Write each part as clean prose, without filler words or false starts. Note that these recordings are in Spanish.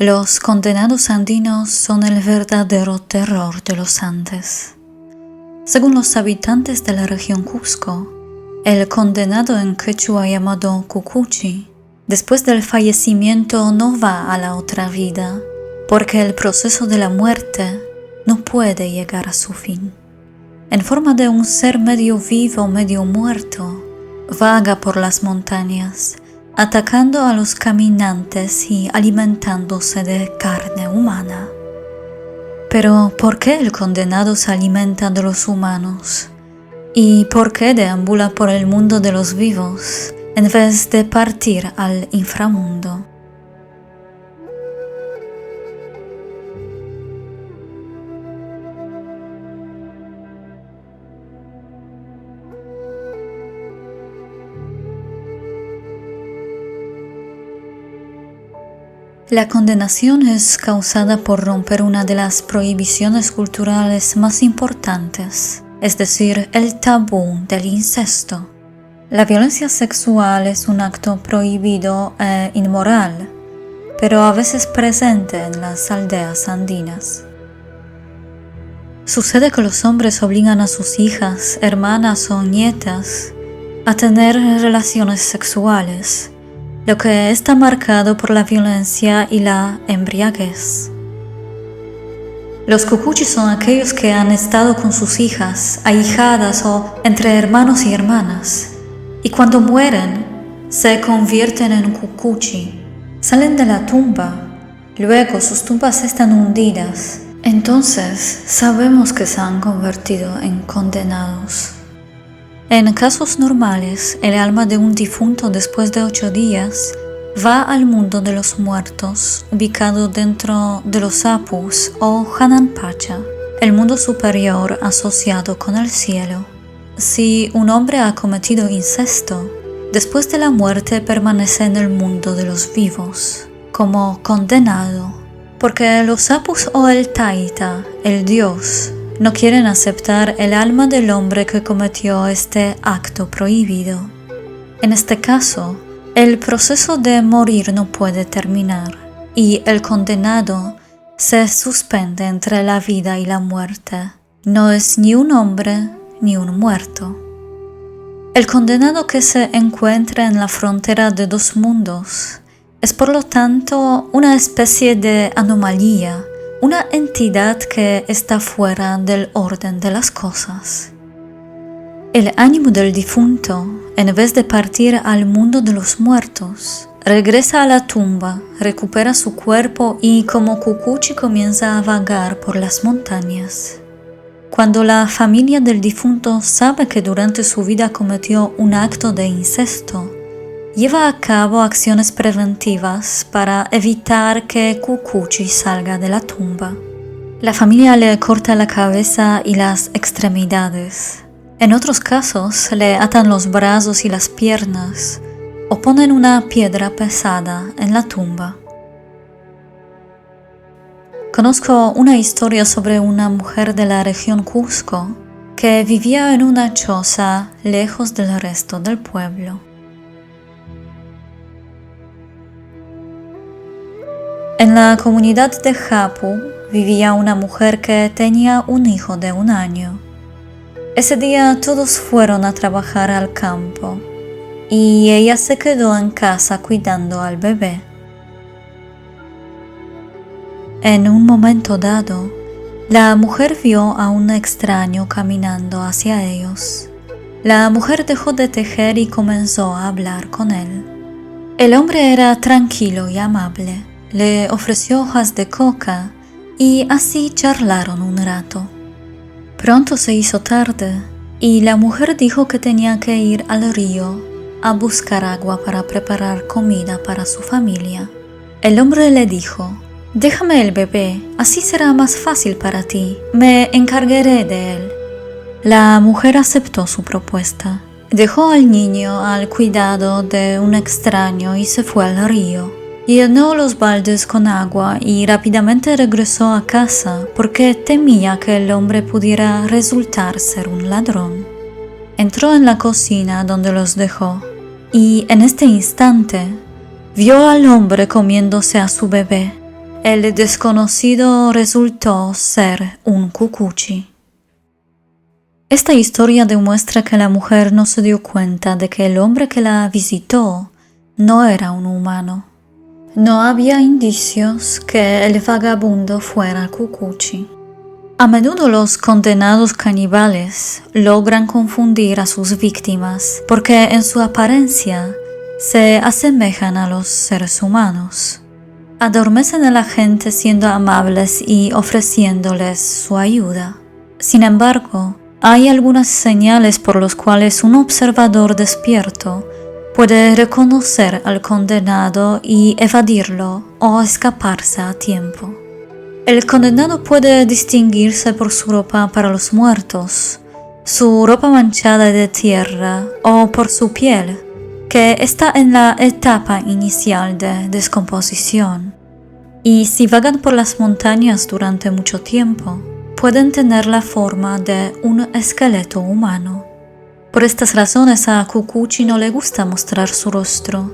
Los condenados andinos son el verdadero terror de los Andes. Según los habitantes de la región Cusco, el condenado en quechua llamado Cucuchi, después del fallecimiento no va a la otra vida, porque el proceso de la muerte no puede llegar a su fin. En forma de un ser medio vivo, medio muerto, vaga por las montañas, atacando a los caminantes y alimentándose de carne humana. Pero ¿por qué el condenado se alimenta de los humanos? ¿Y por qué deambula por el mundo de los vivos en vez de partir al inframundo? La condenación es causada por romper una de las prohibiciones culturales más importantes, es decir, el tabú del incesto. La violencia sexual es un acto prohibido e inmoral, pero a veces presente en las aldeas andinas. Sucede que los hombres obligan a sus hijas, hermanas o nietas a tener relaciones sexuales, lo que está marcado por la violencia y la embriaguez. Los cucuchis son aquellos que han estado con sus hijas, ahijadas o entre hermanos y hermanas, y cuando mueren se convierten en cucuchi, salen de la tumba, luego sus tumbas están hundidas, entonces sabemos que se han convertido en condenados. En casos normales, el alma de un difunto después de 8 días va al mundo de los muertos, ubicado dentro de los apus o Hananpacha, el mundo superior asociado con el cielo. Si un hombre ha cometido incesto, después de la muerte permanece en el mundo de los vivos, como condenado, porque los apus o el taita, el dios, no quieren aceptar el alma del hombre que cometió este acto prohibido. En este caso, el proceso de morir no puede terminar y el condenado se suspende entre la vida y la muerte. No es ni un hombre ni un muerto. El condenado que se encuentra en la frontera de 2 mundos es por lo tanto una especie de anomalía, una entidad que está fuera del orden de las cosas. El ánimo del difunto, en vez de partir al mundo de los muertos, regresa a la tumba, recupera su cuerpo y como cucuchi comienza a vagar por las montañas. Cuando la familia del difunto sabe que durante su vida cometió un acto de incesto, lleva a cabo acciones preventivas para evitar que Cucuchi salga de la tumba. La familia le corta la cabeza y las extremidades. En otros casos le atan los brazos y las piernas o ponen una piedra pesada en la tumba. Conozco una historia sobre una mujer de la región Cusco que vivía en una choza lejos del resto del pueblo. En la comunidad de Japu vivía una mujer que tenía un hijo de 1 año. Ese día todos fueron a trabajar al campo y ella se quedó en casa cuidando al bebé. En un momento dado, la mujer vio a un extraño caminando hacia ellos. La mujer dejó de tejer y comenzó a hablar con él. El hombre era tranquilo y amable. Le ofreció hojas de coca y así charlaron un rato. Pronto se hizo tarde y la mujer dijo que tenía que ir al río a buscar agua para preparar comida para su familia. El hombre le dijo: «Déjame el bebé, así será más fácil para ti, me encargaré de él». La mujer aceptó su propuesta. Dejó al niño al cuidado de un extraño y se fue al río. Llenó los baldes con agua y rápidamente regresó a casa porque temía que el hombre pudiera resultar ser un ladrón. Entró en la cocina donde los dejó y en este instante vio al hombre comiéndose a su bebé. el desconocido resultó ser un cucuchi. Esta historia demuestra que la mujer no se dio cuenta de que el hombre que la visitó no era un humano. No había indicios que el vagabundo fuera cucuchi. A menudo los condenados caníbales logran confundir a sus víctimas porque en su apariencia se asemejan a los seres humanos. Adormecen a la gente siendo amables y ofreciéndoles su ayuda. Sin embargo, hay algunas señales por las cuales un observador despierto puede reconocer al condenado y evadirlo o escaparse a tiempo. El condenado puede distinguirse por su ropa para los muertos, su ropa manchada de tierra o por su piel, que está en la etapa inicial de descomposición. Y si vagan por las montañas durante mucho tiempo, pueden tener la forma de un esqueleto humano. Por estas razones a Cucuchi no le gusta mostrar su rostro,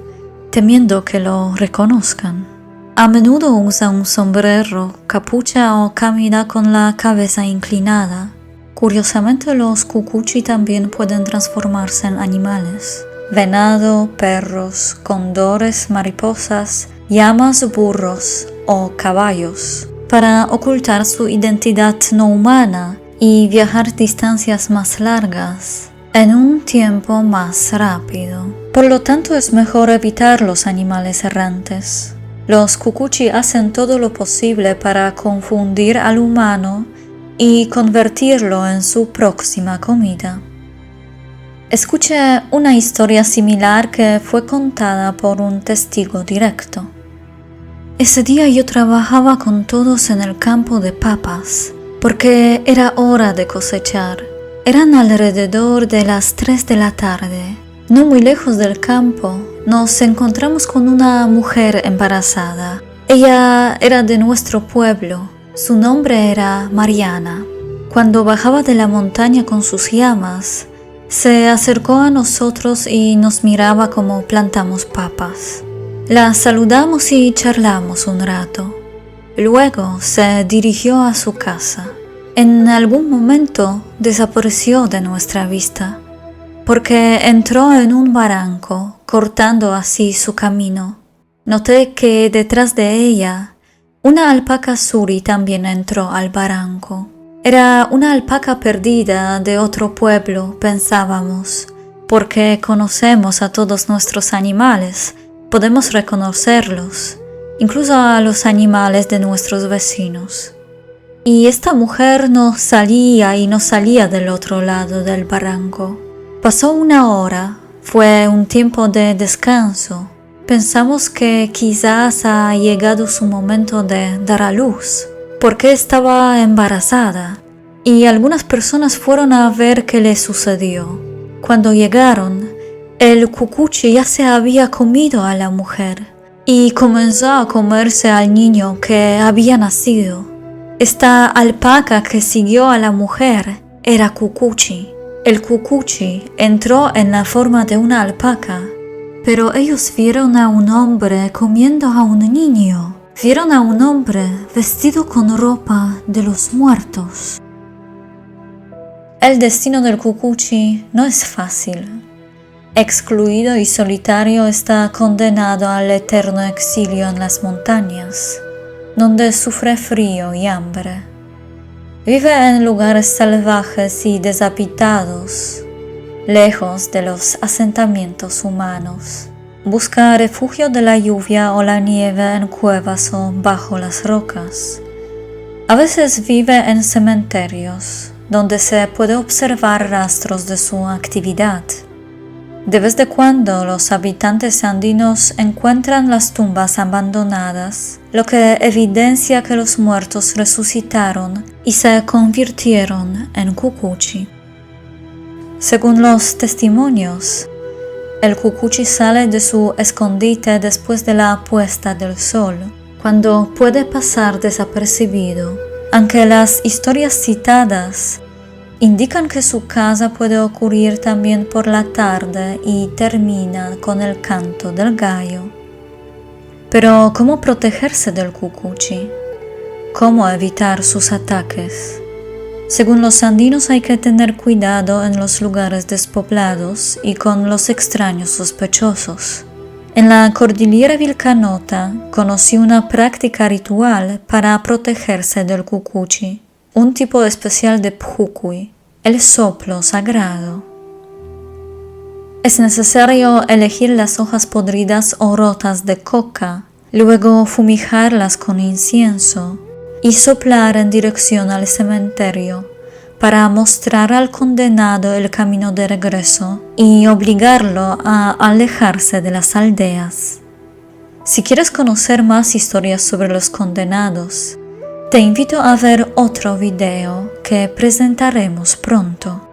temiendo que lo reconozcan. A menudo usa un sombrero, capucha o camina con la cabeza inclinada. Curiosamente, los Cucuchi también pueden transformarse en animales. Venado, perros, cóndores, mariposas, llamas, burros o caballos, para ocultar su identidad no humana y viajar distancias más largas en un tiempo más rápido. Por lo tanto, es mejor evitar los animales errantes. Los Cucuchi hacen todo lo posible para confundir al humano y convertirlo en su próxima comida. Escuché una historia similar que fue contada por un testigo directo. Ese día yo trabajaba con todos en el campo de papas, porque era hora de cosechar. Eran alrededor de las 3 de la tarde. No muy lejos del campo, nos encontramos con una mujer embarazada. Ella era de nuestro pueblo. Su nombre era Mariana. Cuando bajaba de la montaña con sus llamas, se acercó a nosotros y nos miraba como plantamos papas. La saludamos y charlamos un rato. Luego se dirigió a su casa. En algún momento desapareció de nuestra vista, porque entró en un barranco, cortando así su camino. Noté que detrás de ella, una alpaca suri también entró al barranco. Era una alpaca perdida de otro pueblo, pensábamos, porque conocemos a todos nuestros animales, podemos reconocerlos, incluso a los animales de nuestros vecinos. Y esta mujer no salía y no salía del otro lado del barranco. Pasó una hora, fue un tiempo de descanso. Pensamos que quizás ha llegado su momento de dar a luz, porque estaba embarazada, y algunas personas fueron a ver qué le sucedió. Cuando llegaron, el Cucuchi ya se había comido a la mujer y comenzó a comerse al niño que había nacido. Esta alpaca que siguió a la mujer era Cucuchi. El Cucuchi entró en la forma de una alpaca, pero ellos vieron a un hombre comiendo a un niño. Vieron a un hombre vestido con ropa de los muertos. El destino del Cucuchi no es fácil. Excluido y solitario, está condenado al eterno exilio en las montañas, donde sufre frío y hambre. Vive en lugares salvajes y deshabitados, lejos de los asentamientos humanos. Busca refugio de la lluvia o la nieve en cuevas o bajo las rocas. A veces vive en cementerios, donde se puede observar rastros de su actividad. De vez en cuando los habitantes andinos encuentran las tumbas abandonadas, lo que evidencia que los muertos resucitaron y se convirtieron en Cucuchi. Según los testimonios, el Cucuchi sale de su escondite después de la puesta del sol, cuando puede pasar desapercibido, aunque las historias citadas indican que su caza puede ocurrir también por la tarde y termina con el canto del gallo. Pero, ¿cómo protegerse del cucuchi? ¿Cómo evitar sus ataques? Según los andinos hay que tener cuidado en los lugares despoblados y con los extraños sospechosos. En la cordillera Vilcanota conocí una práctica ritual para protegerse del cucuchi, un tipo especial de pjucuy, el soplo sagrado. Es necesario elegir las hojas podridas o rotas de coca, luego fumigarlas con incienso y soplar en dirección al cementerio para mostrar al condenado el camino de regreso y obligarlo a alejarse de las aldeas. Si quieres conocer más historias sobre los condenados, te invito a ver otro video que presentaremos pronto.